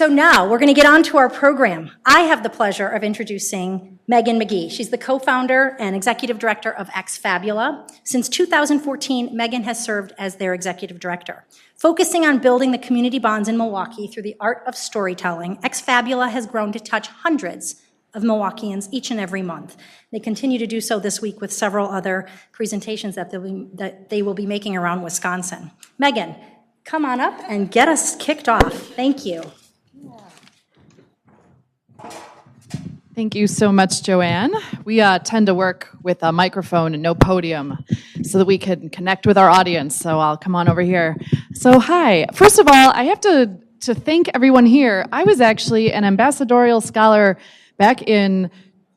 So now we're going to get on to our program. I have the pleasure of introducing Megan McGee. She's the co-founder and executive director of Ex Fabula. Since 2014, Megan has served as their executive director. Focusing on building the community bonds in Milwaukee through the art of storytelling, Ex Fabula has grown to touch hundreds of Milwaukeeans each and every month. They continue to do so this week with several other presentations that they will be making around Wisconsin. Megan, come on up and get us kicked off. Thank you. Thank you so much, Joanne. We tend to work with a microphone and no podium so that we can connect with our audience. So I'll come on over here. So hi. First of all, I have to thank everyone here. I was actually an ambassadorial scholar back in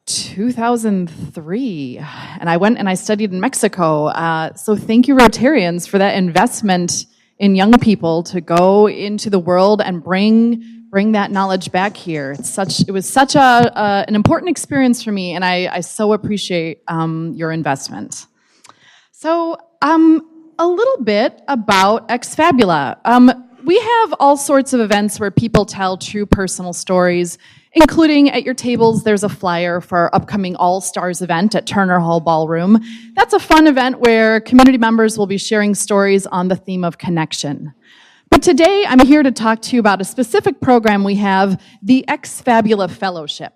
2003, and I went and I studied in Mexico. So thank you, Rotarians, for that investment in young people to go into the world and bring that knowledge back here. It was such an important experience for me, and I so appreciate your investment. So a little bit about Ex Fabula. We have all sorts of events where people tell true personal stories, including at your tables, there's a flyer for our upcoming All Stars event at Turner Hall Ballroom. That's a fun event where community members will be sharing stories on the theme of connection. But today, I'm here to talk to you about a specific program we have, the Ex Fabula Fellowship.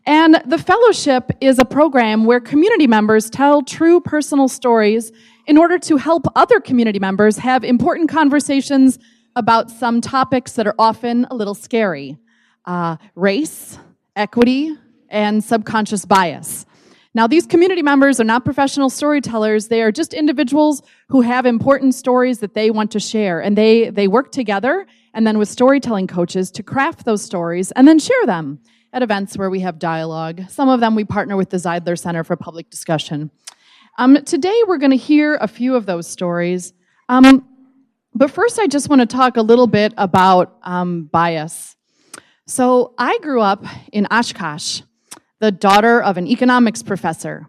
And the fellowship is a program where community members tell true personal stories in order to help other community members have important conversations about some topics that are often a little scary. Race, equity, and subconscious bias. Now, these community members are not professional storytellers. They are just individuals who have important stories that they want to share. And they work together and then with storytelling coaches to craft those stories and then share them at events where we have dialogue. Some of them we partner with the Zeidler Center for Public Discussion. Today, we're going to hear a few of those stories. But first, I just want to talk a little bit about bias. So I grew up in Oshkosh, the daughter of an economics professor.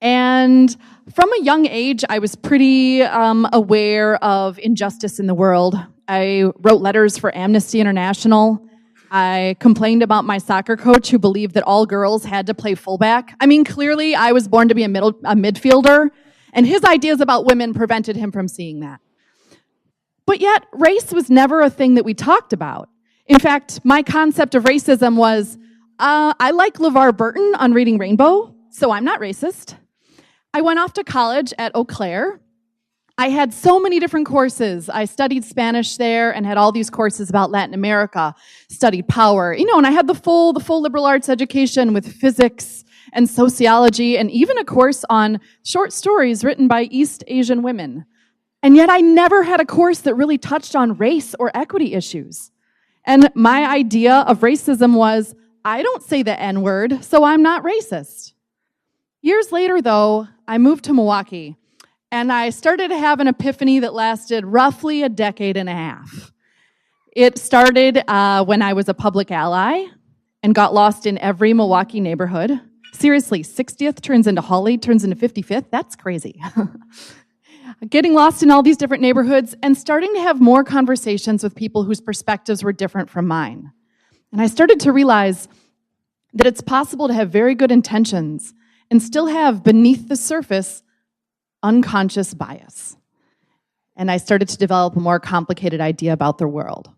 And from a young age, I was pretty aware of injustice in the world. I wrote letters for Amnesty International. I complained about my soccer coach who believed that all girls had to play fullback. I mean, clearly I was born to be a midfielder, and his ideas about women prevented him from seeing that. But yet, race was never a thing that we talked about. In fact, my concept of racism was, I like LeVar Burton on Reading Rainbow, so I'm not racist. I went off to college at Eau Claire. I had so many different courses. I studied Spanish there and had all these courses about Latin America, studied power, and I had the full liberal arts education with physics and sociology and even a course on short stories written by East Asian women. And yet I never had a course that really touched on race or equity issues. And my idea of racism was, I don't say the N-word, so I'm not racist. Years later, though, I moved to Milwaukee, and I started to have an epiphany that lasted roughly a decade and a half. It started when I was a public ally and got lost in every Milwaukee neighborhood. Seriously, 60th turns into Hawley, turns into 55th. That's crazy. Getting lost in all these different neighborhoods and starting to have more conversations with people whose perspectives were different from mine. And I started to realize that it's possible to have very good intentions and still have beneath the surface unconscious bias. And I started to develop a more complicated idea about the world.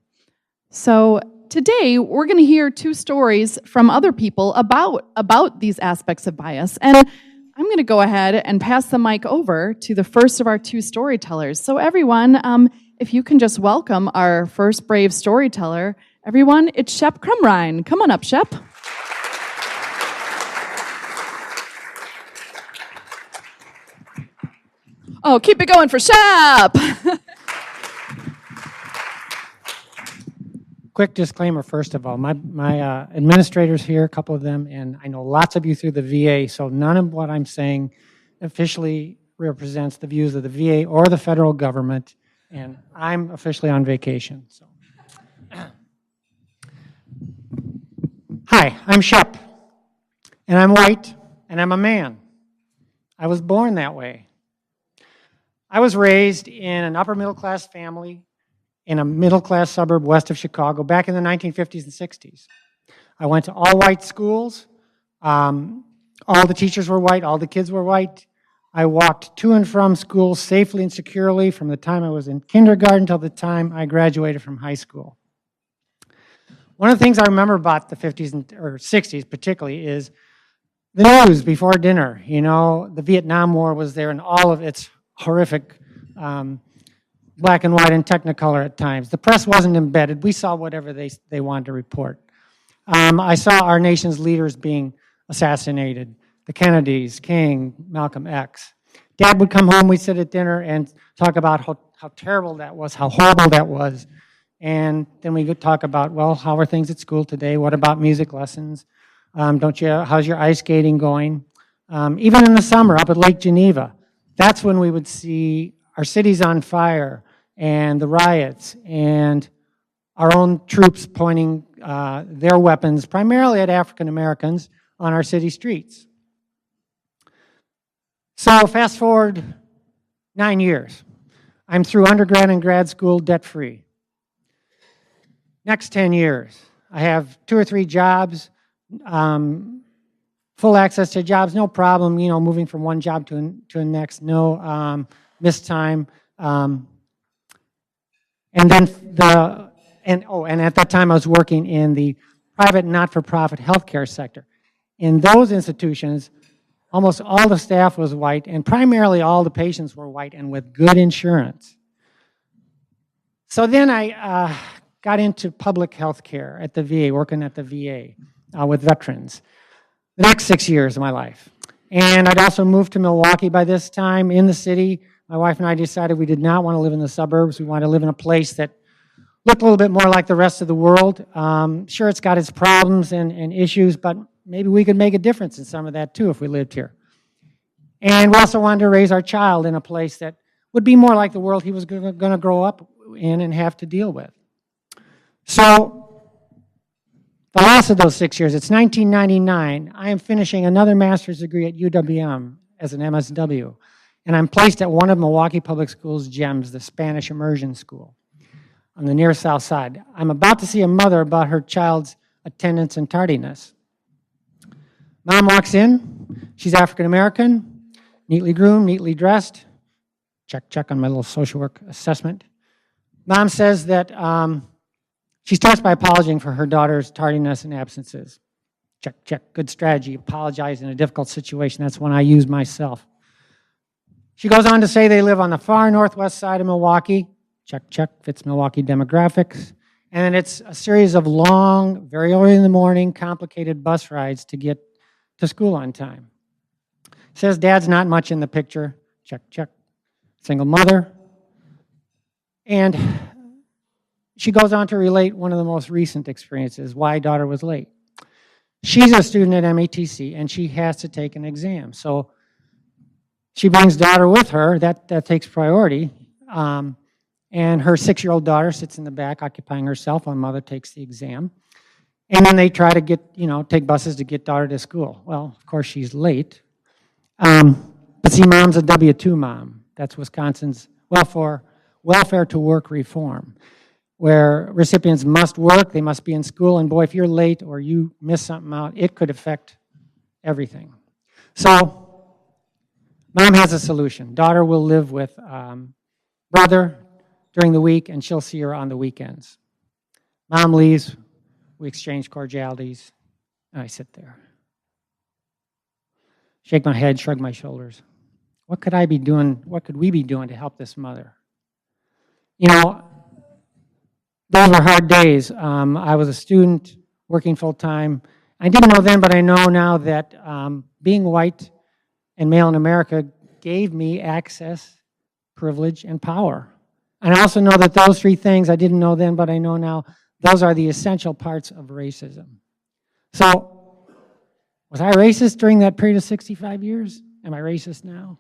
So today, we're going to hear two stories from other people about these aspects of bias. And I'm going to go ahead and pass the mic over to the first of our two storytellers. So everyone, if you can just welcome our first brave storyteller. Everyone, it's Shep Crumrine. Come on up, Shep. Oh, keep it going for Shep. Quick disclaimer, first of all. My administrators here, a couple of them, and I know lots of you through the VA, so none of what I'm saying officially represents the views of the VA or the federal government, and I'm officially on vacation. So. Hi, I'm Shep, and I'm white, and I'm a man. I was born that way. I was raised in an upper middle class family in a middle-class suburb west of Chicago back in the 1950s and 60s. I went to all-white schools. All the teachers were white. All the kids were white. I walked to and from school safely and securely from the time I was in kindergarten till the time I graduated from high school. One of the things I remember about the 50s or 60s particularly is the news before dinner. You know, the Vietnam War was there in all of its horrific black and white and technicolor at times. The press wasn't embedded. We saw whatever they wanted to report. I saw our nation's leaders being assassinated. The Kennedys, King, Malcolm X. Dad would come home, we'd sit at dinner and talk about how terrible that was, how horrible that was. And then we would talk about, well, how are things at school today? What about music lessons? How's your ice skating going? Even in the summer up at Lake Geneva, that's when we would see our cities on fire and the riots and our own troops pointing their weapons primarily at African Americans on our city streets. So fast forward 9 years. I'm through undergrad and grad school debt-free. Next 10 years, I have 2 or 3 jobs, full access to jobs, no problem, you know, moving from one job to the next, no missed time. And at that time I was working in the private not-for-profit healthcare sector. In those institutions, almost all the staff was white, and primarily all the patients were white and with good insurance. So then I got into public health care at the VA, working at the VA with veterans, the next 6 years of my life. And I'd also moved to Milwaukee by this time in the city. My wife and I decided we did not want to live in the suburbs. We wanted to live in a place that looked a little bit more like the rest of the world. Sure, it's got its problems and issues, but maybe we could make a difference in some of that too if we lived here. And we also wanted to raise our child in a place that would be more like the world he was going to grow up in and have to deal with. So the last of those 6 years, it's 1999, I am finishing another master's degree at UWM as an MSW, and I'm placed at one of Milwaukee Public Schools' GEMS, the Spanish Immersion School, on the near south side. I'm about to see a mother about her child's attendance and tardiness. Mom walks in. She's African American, neatly groomed, neatly dressed. Check on my little social work assessment. Mom says that she starts by apologizing for her daughter's tardiness and absences. Check, good strategy. Apologize in a difficult situation. That's one I use myself. She goes on to say they live on the far northwest side of Milwaukee. Check, fits Milwaukee demographics. And then it's a series of long, very early in the morning, complicated bus rides to get to school on time. Says dad's not much in the picture. Check. Single mother. And she goes on to relate one of the most recent experiences, why daughter was late. She's a student at MATC, and she has to take an exam. So she brings daughter with her. That takes priority. And her 6-year-old daughter sits in the back occupying herself while mother takes the exam. And then they try to take buses to get daughter to school. Well, of course, she's late. But see, mom's a W-2 mom. That's Wisconsin's welfare to work reform, where recipients must work, they must be in school, and boy, if you're late or you miss something out, it could affect everything. So mom has a solution. Daughter will live with brother during the week, and she'll see her on the weekends. Mom leaves, we exchange cordialities, and I sit there. Shake my head, shrug my shoulders. What could I be doing? What could we be doing to help this mother? You know, those were hard days. I was a student working full-time. I didn't know then, but I know now that being white and male in America gave me access, privilege, and power. And I also know that those 3 things I didn't know then, but I know now, those are the essential parts of racism. So, was I racist during that period of 65 years? Am I racist now?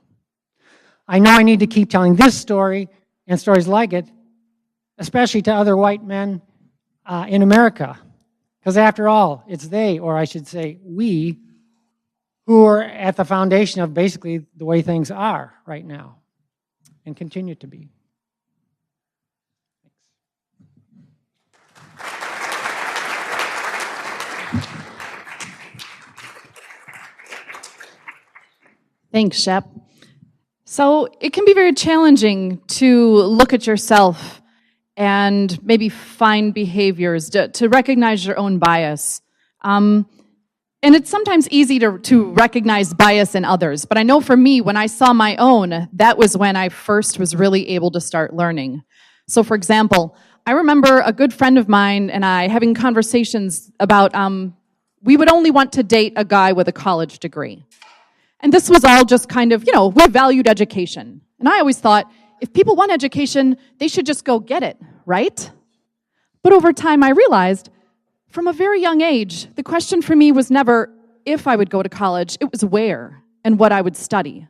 I know I need to keep telling this story and stories like it, especially to other white men in America. Because after all, it's they, or I should say we, who are at the foundation of basically the way things are right now and continue to be. Thanks, Shep. So it can be very challenging to look at yourself and maybe find behaviors, to recognize your own bias. And it's sometimes easy to recognize bias in others. But I know for me, when I saw my own, that was when I first was really able to start learning. So for example, I remember a good friend of mine and I having conversations about we would only want to date a guy with a college degree. And this was all just kind of, we valued education. And I always thought, if people want education, they should just go get it, right? But over time, I realized, from a very young age, the question for me was never if I would go to college, it was where and what I would study.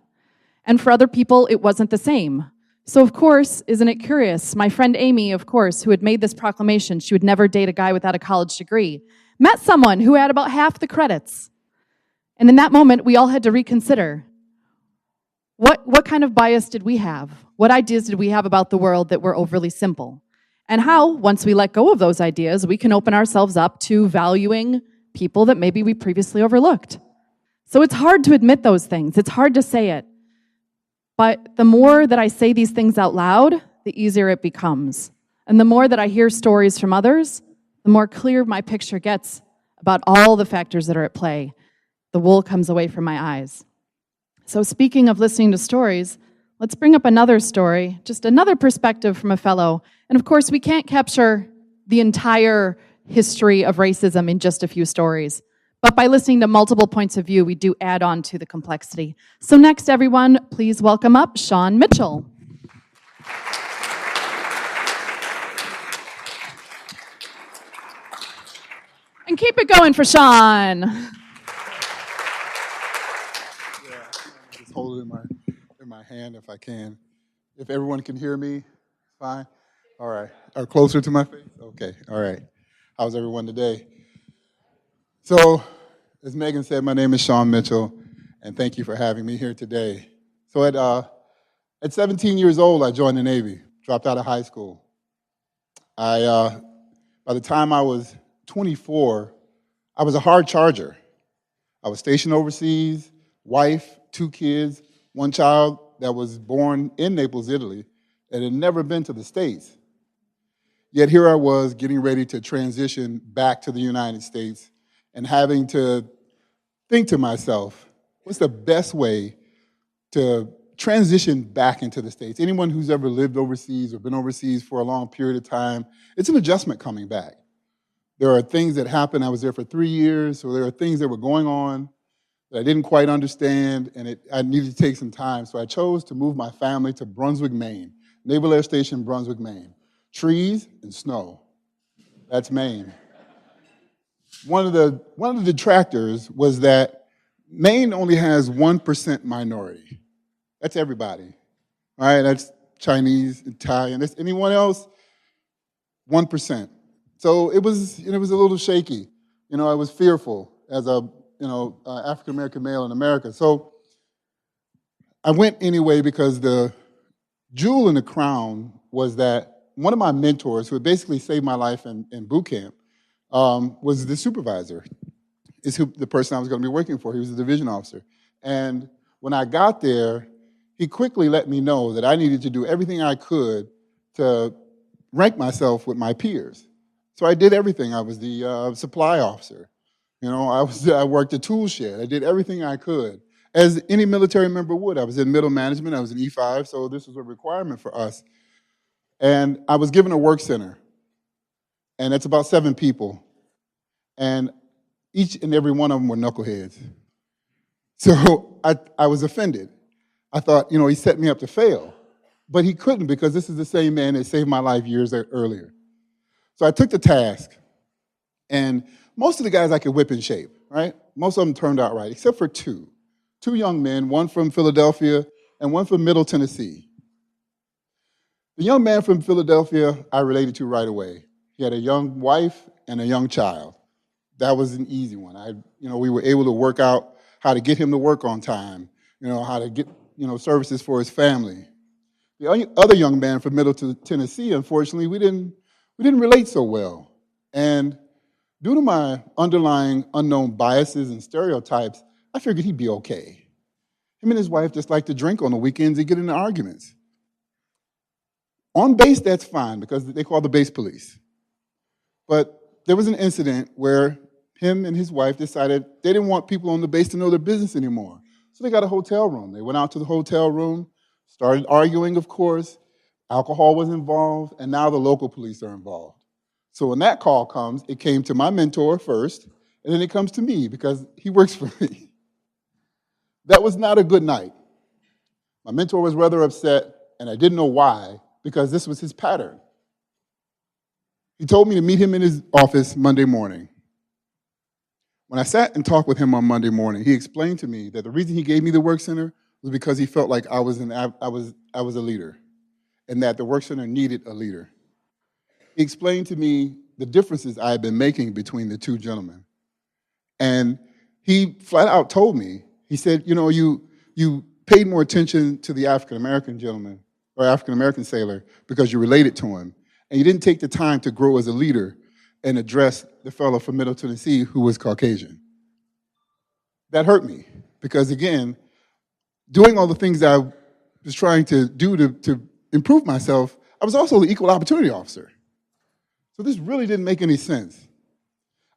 And for other people, it wasn't the same. So of course, isn't it curious? My friend Amy, of course, who had made this proclamation, she would never date a guy without a college degree, met someone who had about half the credits. And in that moment, we all had to reconsider, what kind of bias did we have? What ideas did we have about the world that were overly simple? And how, once we let go of those ideas, we can open ourselves up to valuing people that maybe we previously overlooked. So it's hard to admit those things. It's hard to say it. But the more that I say these things out loud, the easier it becomes. And the more that I hear stories from others, the more clear my picture gets about all the factors that are at play. The wool comes away from my eyes. So speaking of listening to stories, let's bring up another story, just another perspective from a fellow. And of course, we can't capture the entire history of racism in just a few stories. But by listening to multiple points of view, we do add on to the complexity. So next, everyone, please welcome up Shawn Mitchell. And keep it going for Shawn. Just hold it in my hand if I can. If everyone can hear me, fine. All right. Or closer to my face? Okay. All right. How's everyone today? So, as Megan said, my name is Shawn Mitchell, and thank you for having me here today. So at 17 years old, I joined the Navy, dropped out of high school. By the time I was 24, I was a hard charger. I was stationed overseas, wife, 2 kids, 1 child that was born in Naples, Italy, and had never been to the States. Yet here I was getting ready to transition back to the United States and having to think to myself, what's the best way to transition back into the States? Anyone who's ever lived overseas or been overseas for a long period of time, it's an adjustment coming back. There are things that happened. I was there for 3 years, so there are things that were going on that I didn't quite understand, and I needed to take some time. So I chose to move my family to Brunswick, Maine, Naval Air Station, Brunswick, Maine. Trees and snow. That's Maine. One of the detractors was that Maine only has 1% minority. That's everybody. All right, that's Chinese, Italian, that's anyone else, 1%. So it was a little shaky. I was fearful as a African-American male in America. So I went anyway because the jewel in the crown was that one of my mentors, who had basically saved my life in boot camp, was the supervisor, the person I was going to be working for. He was a division officer. And when I got there, he quickly let me know that I needed to do everything I could to rank myself with my peers. So I did everything. I was the supply officer. I worked the tool shed. I did everything I could, as any military member would. I was in middle management. I was an E5, so this was a requirement for us. And I was given a work center, and that's about 7 people. And each and every one of them were knuckleheads. So I was offended. I thought, he set me up to fail. But he couldn't, because this is the same man that saved my life years earlier. So I took the task, and most of the guys I could whip in shape, right? Most of them turned out right, except for 2. 2 young men, one from Philadelphia and one from Middle Tennessee. The young man from Philadelphia I related to right away. He had a young wife and a young child. That was an easy one. We were able to work out how to get him to work on time, how to get, services for his family. The other young man from Middle Tennessee, unfortunately, we didn't relate so well. And due to my underlying unknown biases and stereotypes, I figured he'd be okay. Him and his wife just like to drink on the weekends and get into arguments. On base, that's fine because they call the base police. But there was an incident where him and his wife decided they didn't want people on the base to know their business anymore. So they got a hotel room. They went out to the hotel room, started arguing, of course. Alcohol was involved, and now the local police are involved. So when that call comes, it came to my mentor first, and then it comes to me because he works for me. That was not a good night. My mentor was rather upset, and I didn't know why, because this was his pattern. He told me to meet him in his office Monday morning. When I sat and talked with him on Monday morning, he explained to me that the reason he gave me the work center was because he felt like I was a leader, and that the work center needed a leader. He explained to me the differences I had been making between the two gentlemen. And he flat out told me, he said, you know, you paid more attention to the African-American gentleman or African-American sailor because you related to him, and you didn't take the time to grow as a leader and address the fellow from Middle Tennessee who was Caucasian. That hurt me because, again, doing all the things I was trying to do to improve myself, I was also the equal opportunity officer. So this really didn't make any sense.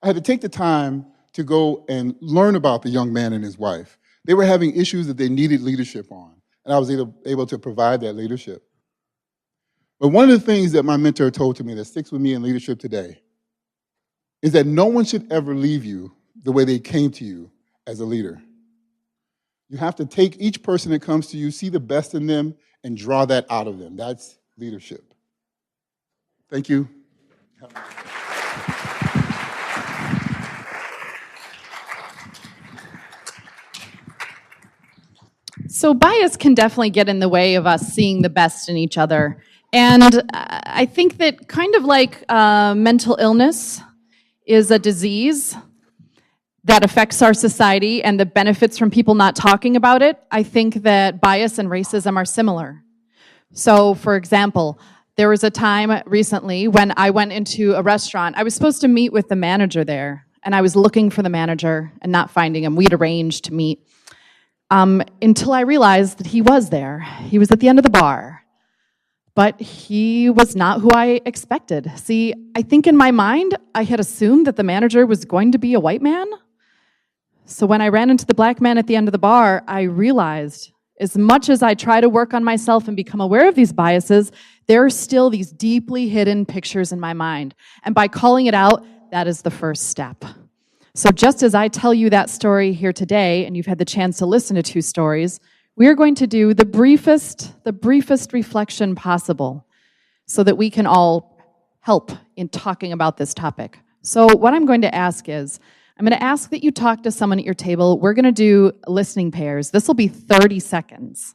I had to take the time to go and learn about the young man and his wife. They were having issues that they needed leadership on, and I was able to provide that leadership. But one of the things that my mentor told to me that sticks with me in leadership today is that no one should ever leave you the way they came to you as a leader. You have to take each person that comes to you, see the best in them, and draw that out of them. That's leadership. Thank you. So bias can definitely get in the way of us seeing the best in each other. And I think that kind of like mental illness is a disease that affects our society and that benefits from people not talking about it, I think that bias and racism are similar. So, for example, there was a time recently when I went into a restaurant. I was supposed to meet with the manager there, and I was looking for the manager and not finding him. We'd arranged to meet until I realized that he was there. He was at the end of the bar. But he was not who I expected. See, I think in my mind, I had assumed that the manager was going to be a white man. So when I ran into the black man at the end of the bar, I realized as much as I try to work on myself and become aware of these biases, there are still these deeply hidden pictures in my mind. And by calling it out, that is the first step. So just as I tell you that story here today, and you've had the chance to listen to 2 stories, we are going to do the briefest reflection possible so that we can all help in talking about this topic. So what I'm going to ask is, I'm going to ask that you talk to someone at your table. We're going to do listening pairs. This will be 30 seconds.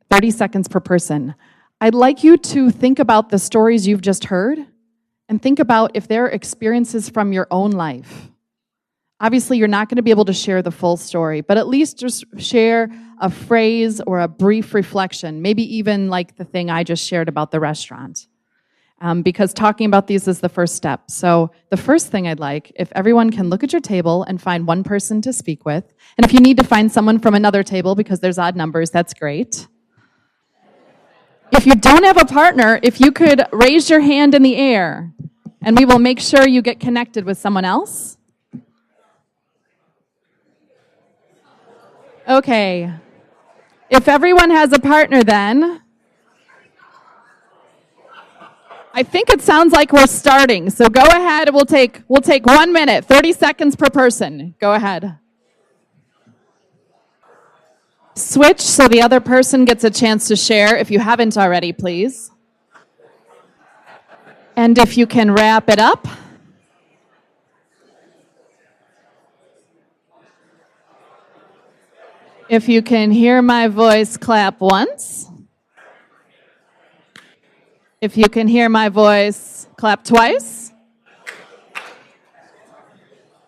30 seconds per person. I'd like you to think about the stories you've just heard and think about if they're experiences from your own life. Obviously, you're not going to be able to share the full story, but at least just share a phrase or a brief reflection, maybe even like the thing I just shared about the restaurant. Because talking about these is the first step. So the first thing I'd like, if everyone can look at your table and find one person to speak with, and if you need to find someone from another table because there's odd numbers, that's great. If you don't have a partner, if you could raise your hand in the air, and we will make sure you get connected with someone else. Okay. If everyone has a partner then, I think it sounds like we're starting. So go ahead, we'll take 1 minute, 30 seconds per person. Go ahead. Switch so the other person gets a chance to share if you haven't already, please. And if you can wrap it up. If you can hear my voice, clap once. If you can hear my voice, clap twice.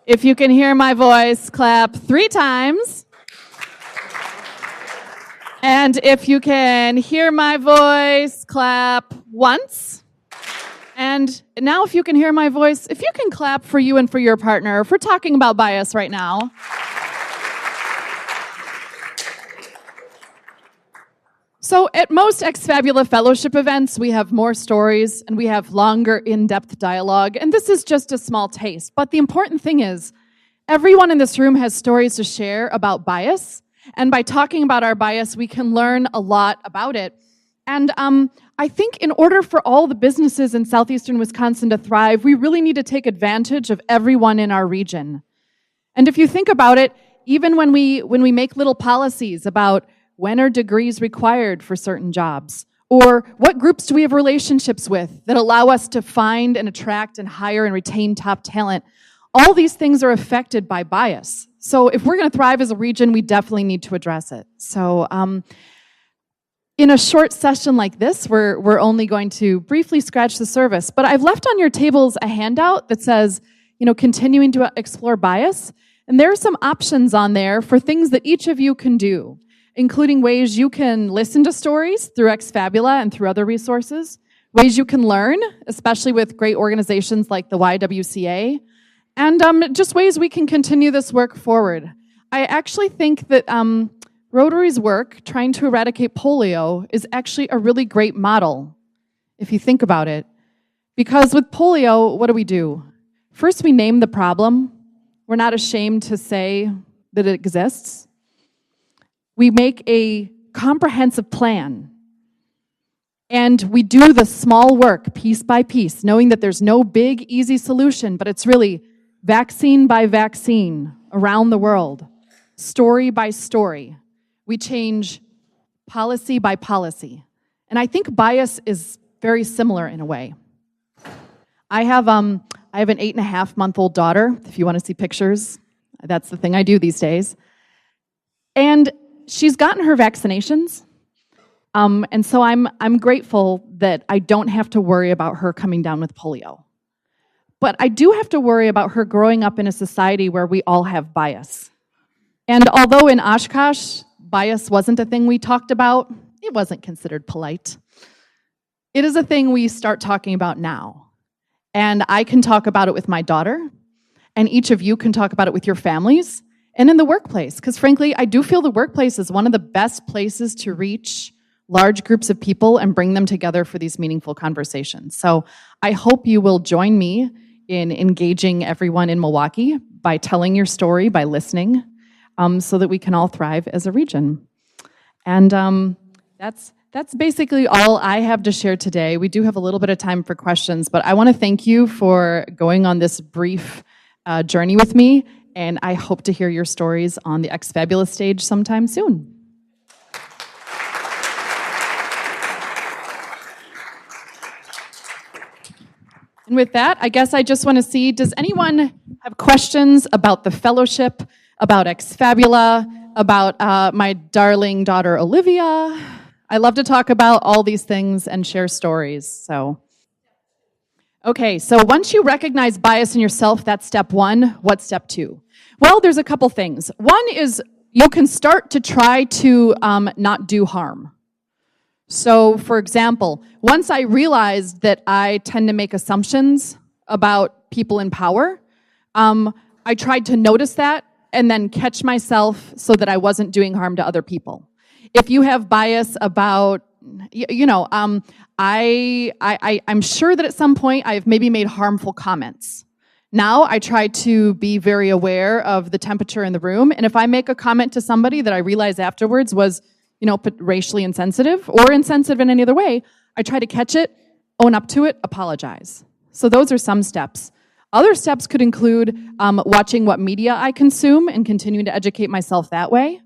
If you can hear my voice, clap 3 times. And if you can hear my voice, clap once. And now if you can hear my voice, if you can clap for you and for your partner, if we're talking about bias right now. So at most Ex Fabula Fellowship events, we have more stories and we have longer in-depth dialogue, and this is just a small taste. But the important thing is, everyone in this room has stories to share about bias, and by talking about our bias, we can learn a lot about it. And I think in order for all the businesses in southeastern Wisconsin to thrive, we really need to take advantage of everyone in our region. And if you think about it, even when we make little policies about when are degrees required for certain jobs, or what groups do we have relationships with that allow us to find and attract and hire and retain top talent, all these things are affected by bias. So if we're going to thrive as a region, we definitely need to address it. So in a short session like this, we're only going to briefly scratch the surface, but I've left on your tables a handout that says, continuing to explore bias, and there are some options on there for things that each of you can do, including ways you can listen to stories through Ex Fabula and through other resources, ways you can learn, especially with great organizations like the YWCA, and just ways we can continue this work forward. I actually think that Rotary's work trying to eradicate polio is actually a really great model, if you think about it. Because with polio, what do? First, we name the problem. We're not ashamed to say that it exists. We make a comprehensive plan. And we do the small work piece by piece, knowing that there's no big, easy solution, but it's really vaccine by vaccine around the world, story by story. We change policy by policy. And I think bias is very similar in a way. I have an 8.5-month-old daughter, if you want to see pictures. That's the thing I do these days. And she's gotten her vaccinations. And so I'm grateful that I don't have to worry about her coming down with polio. But I do have to worry about her growing up in a society where we all have bias. And although in Oshkosh, bias wasn't a thing we talked about, it wasn't considered polite. It is a thing we start talking about now. And I can talk about it with my daughter, and each of you can talk about it with your families, and in the workplace. Because frankly, I do feel the workplace is one of the best places to reach large groups of people and bring them together for these meaningful conversations. So I hope you will join me in engaging everyone in Milwaukee by telling your story, by listening, so that we can all thrive as a region. And that's basically all I have to share today. We do have a little bit of time for questions, but I want to thank you for going on this brief journey with me, and I hope to hear your stories on the Ex Fabula stage sometime soon. And with that, I guess I just want to see, does anyone have questions about the fellowship, about Ex Fabula, about my darling daughter Olivia? I love to talk about all these things and share stories. So, okay, so once you recognize bias in yourself, that's step one. What's step two? Well, there's a couple things. One is you can start to try to not do harm. So, for example, once I realized that I tend to make assumptions about people in power, I tried to notice that and then catch myself so that I wasn't doing harm to other people. If you have bias about, I'm sure that at some point I've maybe made harmful comments. Now I try to be very aware of the temperature in the room, and if I make a comment to somebody that I realize afterwards was racially insensitive or insensitive in any other way, I try to catch it, own up to it, apologize. So those are some steps. Other steps could include watching what media I consume and continuing to educate myself that way.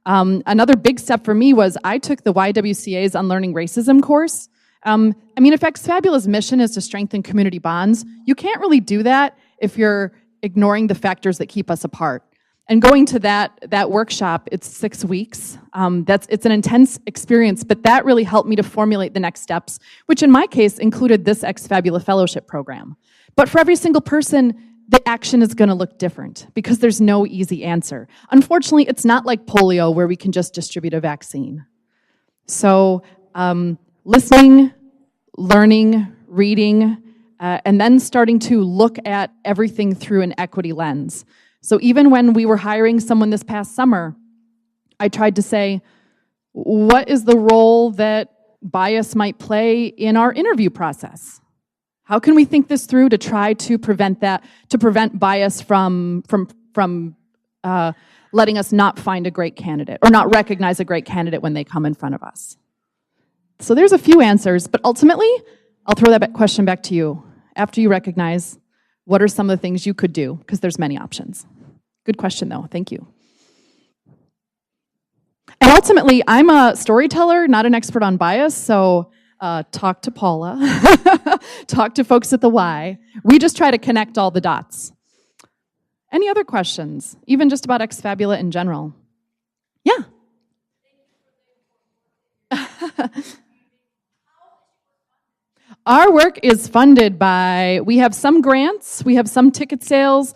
Another big step for me was I took the YWCA's Unlearning Racism course. If Ex Fabula's mission is to strengthen community bonds, you can't really do that if you're ignoring the factors that keep us apart. And going to that workshop, it's 6 weeks. It's an intense experience, but that really helped me to formulate the next steps, which in my case included this Ex Fabula Fellowship program. But for every single person, the action is going to look different because there's no easy answer. Unfortunately, it's not like polio where we can just distribute a vaccine. So listening, learning, reading, and then starting to look at everything through an equity lens. So even when we were hiring someone this past summer, I tried to say, What is the role that bias might play in our interview process? How can we think this through to try to prevent that, to prevent bias from letting us not find a great candidate or not recognize a great candidate when they come in front of us? So there's a few answers, but ultimately, I'll throw that question back to you. After you recognize, what are some of the things you could do? Because there's many options. Good question, though. Thank you. And ultimately, I'm a storyteller, not an expert on bias, so talk to Paula, talk to folks at the Y. We just try to connect all the dots. Any other questions, even just about Ex Fabula in general? Yeah. Our work is funded by, we have some grants, we have some ticket sales.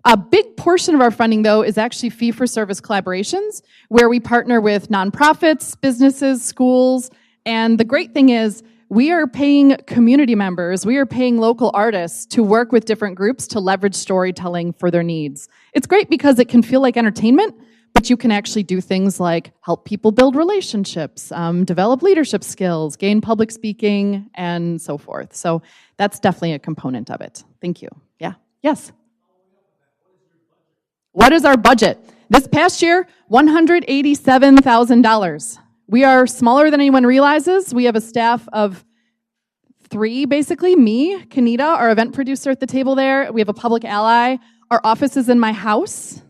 A big portion of our funding, though, is actually fee-for-service collaborations, where we partner with nonprofits, businesses, schools, and the great thing is we are paying community members, we are paying local artists to work with different groups to leverage storytelling for their needs. It's great because it can feel like entertainment, but you can actually do things like help people build relationships, develop leadership skills, gain public speaking, and so forth. So that's definitely a component of it. Thank you. Yeah. Yes? What is our budget? This past year, $187,000. We are smaller than anyone realizes. We have a staff of 3, basically. Me, Kanita, our event producer at the table there. We have a public ally. Our office is in my house.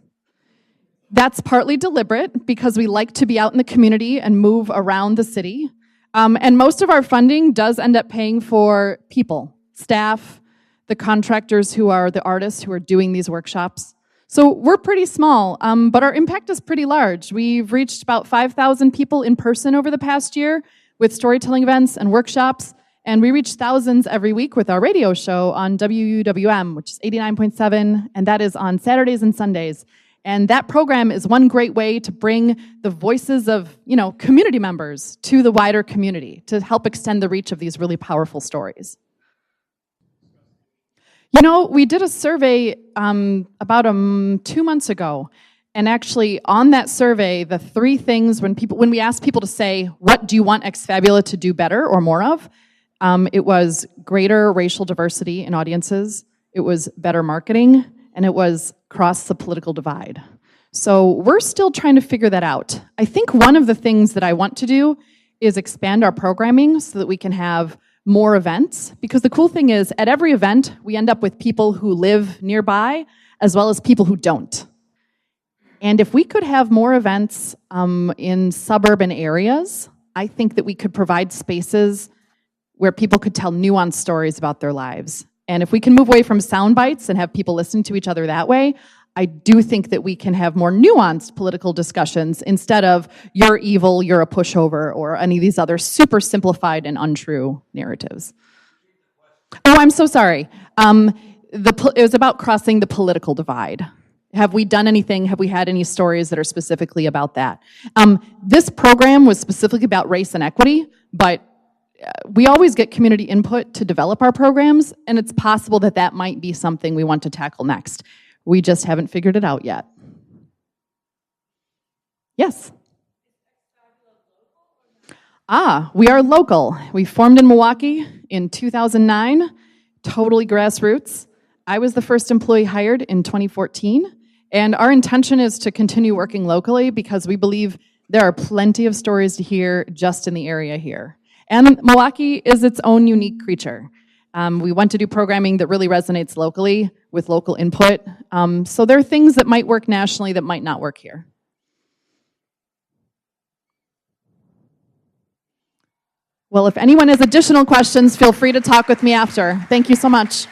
That's partly deliberate because we like to be out in the community and move around the city. And most of our funding does end up paying for people, staff, the contractors who are the artists who are doing these workshops. So we're pretty small, but our impact is pretty large. We've reached about 5,000 people in person over the past year with storytelling events and workshops, and we reach thousands every week with our radio show on WUWM, which is 89.7, and that is on Saturdays and Sundays. And that program is one great way to bring the voices of, community members to the wider community to help extend the reach of these really powerful stories. We did a survey about 2 months ago, and actually on that survey, the 3 things when we asked people to say, what do you want Ex Fabula to do better or more of, it was greater racial diversity in audiences, it was better marketing, and it was cross the political divide. So we're still trying to figure that out. I think one of the things that I want to do is expand our programming so that we can have more events, because the cool thing is at every event we end up with people who live nearby as well as people who don't. And if we could have more events in suburban areas, I think that we could provide spaces where people could tell nuanced stories about their lives. And if we can move away from sound bites and have people listen to each other that way, I do think that we can have more nuanced political discussions instead of you're evil, you're a pushover, or any of these other super simplified and untrue narratives. Oh, I'm so sorry. It was about crossing the political divide. Have we done anything? Have we had any stories that are specifically about that? This program was specifically about race and equity, but we always get community input to develop our programs, and it's possible that that might be something we want to tackle next. We just haven't figured it out yet. Yes? We are local. We formed in Milwaukee in 2009, totally grassroots. I was the first employee hired in 2014, and our intention is to continue working locally because we believe there are plenty of stories to hear just in the area here. And Milwaukee is its own unique creature. We want to do programming that really resonates locally with local input. So there are things that might work nationally that might not work here. Well, if anyone has additional questions, feel free to talk with me after. Thank you so much.